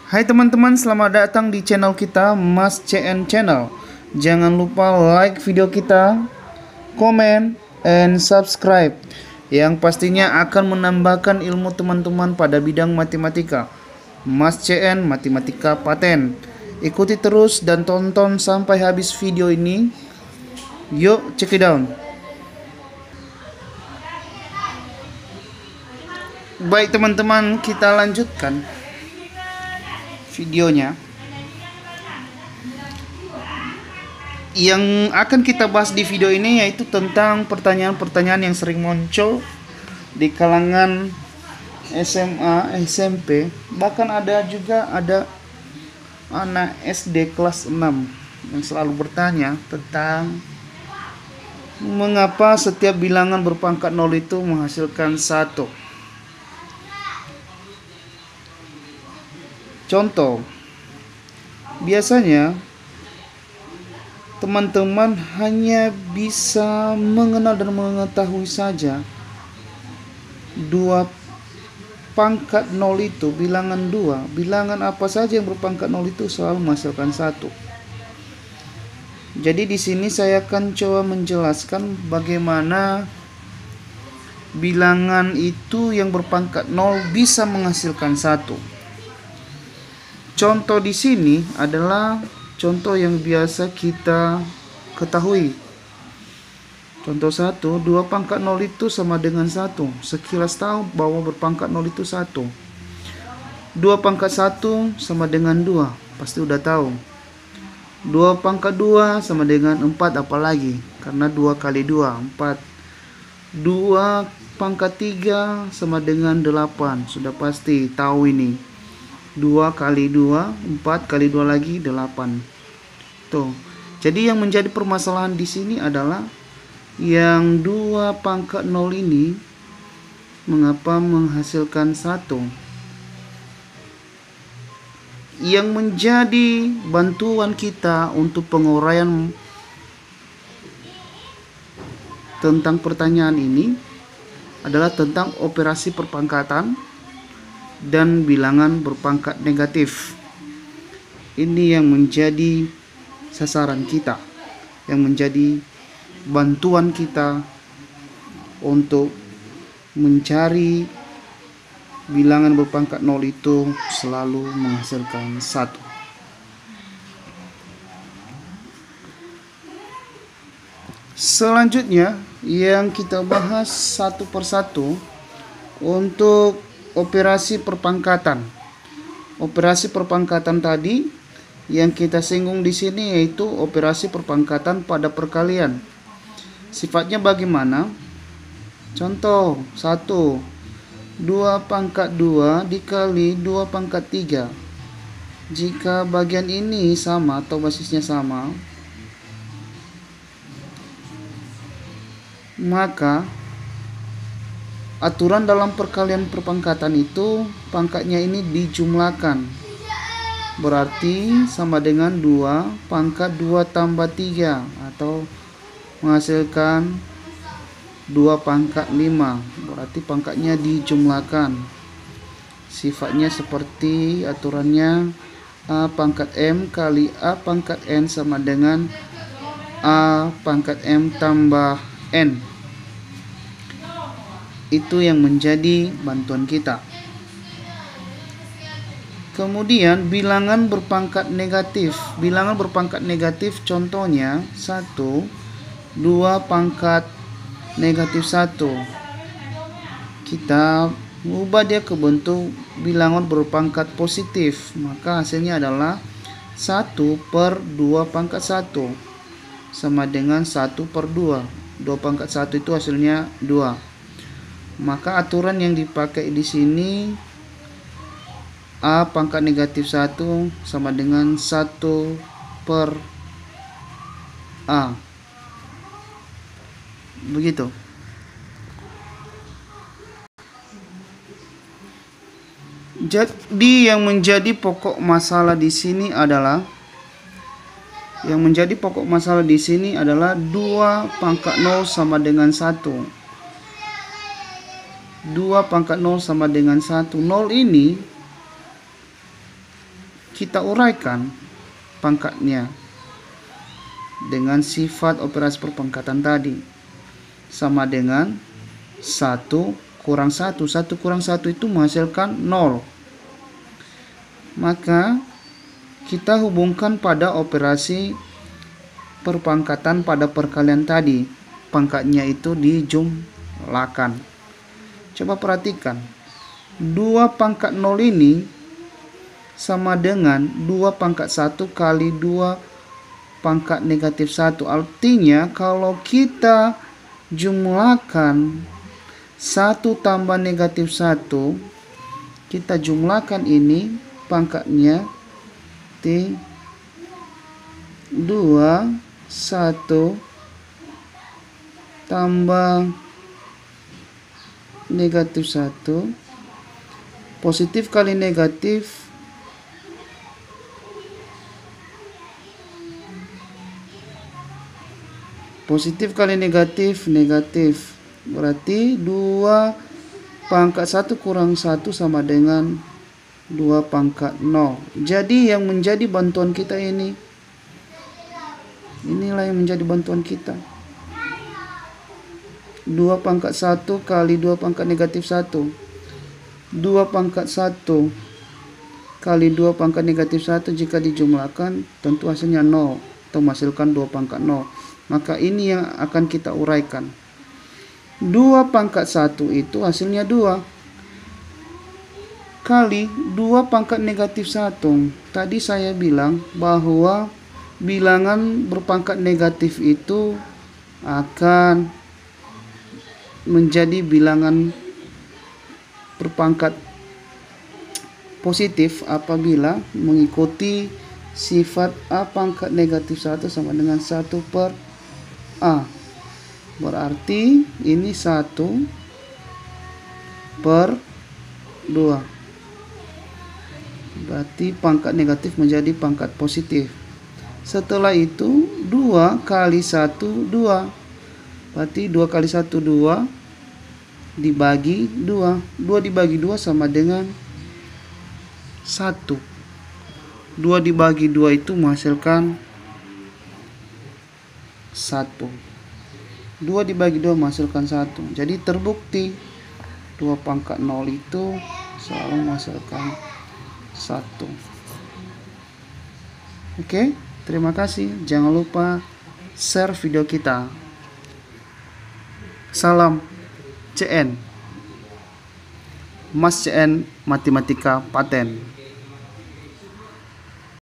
Hai teman-teman, selamat datang di channel kita Mas CN Channel. Jangan lupa like video kita, komen, and subscribe, yang pastinya akan menambahkan ilmu teman-teman pada bidang matematika. Mas CN Matematika Paten. Ikuti terus dan tonton sampai habis video ini. Yuk, check it out. Baik teman-teman, kita lanjutkan videonya. Yang akan kita bahas di video ini yaitu tentang pertanyaan-pertanyaan yang sering muncul di kalangan SMA, SMP, bahkan ada anak SD kelas 6 yang selalu bertanya tentang mengapa setiap bilangan berpangkat 0 itu menghasilkan 1. Contoh, biasanya teman-teman hanya bisa mengenal dan mengetahui saja 2 pangkat 0 itu bilangan 2. Bilangan apa saja yang berpangkat 0 itu selalu menghasilkan 1. Jadi di sini saya akan coba menjelaskan bagaimana bilangan itu yang berpangkat 0 bisa menghasilkan 1. Contoh di sini adalah contoh yang biasa kita ketahui. Contoh 1, 2 pangkat 0 itu sama dengan 1. Sekilas tahu bahwa berpangkat 0 itu 1. 2 pangkat 1 sama dengan 2. Pasti udah tahu. 2 pangkat 2 sama dengan 4, apalagi karena 2 kali 2, 4. 2 pangkat 3 sama dengan 8. Sudah pasti tahu ini. 2 kali 2, 4 kali 2 lagi 8. Tuh. Jadi yang menjadi permasalahan di sini adalah yang 2 pangkat 0 ini mengapa menghasilkan 1. Yang menjadi bantuan kita untuk penguraian tentang pertanyaan ini adalah tentang operasi perpangkatan dan bilangan berpangkat negatif. Ini yang menjadi sasaran kita, yang menjadi bantuan kita untuk mencari bilangan berpangkat 0 itu selalu menghasilkan 1. Selanjutnya yang kita bahas satu persatu untuk operasi perpangkatan. Operasi perpangkatan tadi yang kita singgung di sini yaitu operasi perpangkatan pada perkalian. Sifatnya bagaimana? Contoh 1, 2 pangkat 2 dikali 2 pangkat 3. Jika bagian ini sama atau basisnya sama, maka aturan dalam perkalian perpangkatan itu pangkatnya ini dijumlahkan. Berarti sama dengan 2 pangkat 2 tambah 3 atau menghasilkan 2 pangkat 5. Berarti pangkatnya dijumlahkan. Sifatnya seperti aturannya A pangkat M kali A pangkat N sama dengan A pangkat M tambah N. Itu yang menjadi bantuan kita. Kemudian bilangan berpangkat negatif. Bilangan berpangkat negatif contohnya 1, 2 pangkat negatif 1. Kita mengubah dia ke bentuk bilangan berpangkat positif. Maka hasilnya adalah 1 per 2 pangkat 1 sama dengan 1 per 2. 2 pangkat 1 itu hasilnya 2. Maka aturan yang dipakai di sini A pangkat negatif 1 sama dengan 1 per A. Begitu. Jadi yang menjadi pokok masalah di sini adalah 2 pangkat 0 sama dengan 1. 2 pangkat 0 sama dengan 1. 0 ini kita uraikan pangkatnya dengan sifat operasi perpangkatan tadi. Sama dengan 1 kurang 1. 1 kurang 1 itu menghasilkan 0. Maka kita hubungkan pada operasi perpangkatan pada perkalian tadi. Pangkatnya itu dijumlahkan. Coba perhatikan. 2 pangkat 0 ini sama dengan 2 pangkat 1 kali 2 pangkat negatif 1. Artinya kalau kita jumlahkan 1 tambah negatif 1, kita jumlahkan ini pangkatnya T 2 1 tambah negatif 1, positif kali negatif negatif. Berarti 2 pangkat 1 kurang 1 sama dengan 2 pangkat 0. Jadi yang menjadi bantuan kita inilah yang menjadi bantuan kita. 2 pangkat 1 kali 2 pangkat negatif 1. 2 pangkat 1 kali 2 pangkat negatif 1 jika dijumlahkan tentu hasilnya 0 atau menghasilkan 2 pangkat 0. Maka ini yang akan kita uraikan. 2 pangkat 1 itu hasilnya 2 kali 2 pangkat negatif 1. Tadi saya bilang bahwa bilangan berpangkat negatif itu akan menjadi bilangan berpangkat positif apabila mengikuti sifat A pangkat negatif 1 sama dengan 1 per A. Berarti ini 1 per 2. Berarti pangkat negatif menjadi pangkat positif. Setelah itu 2 kali 1 2. Berarti 2 kali 1 2 dibagi 2. 2 dibagi 2 sama dengan 1. 2 dibagi 2 itu menghasilkan 1. 2 dibagi 2 menghasilkan 1. Jadi terbukti 2 pangkat 0 itu selalu menghasilkan 1. Oke, terima kasih. Jangan lupa share video kita. Salam CN. Mas CN Matematika Paten.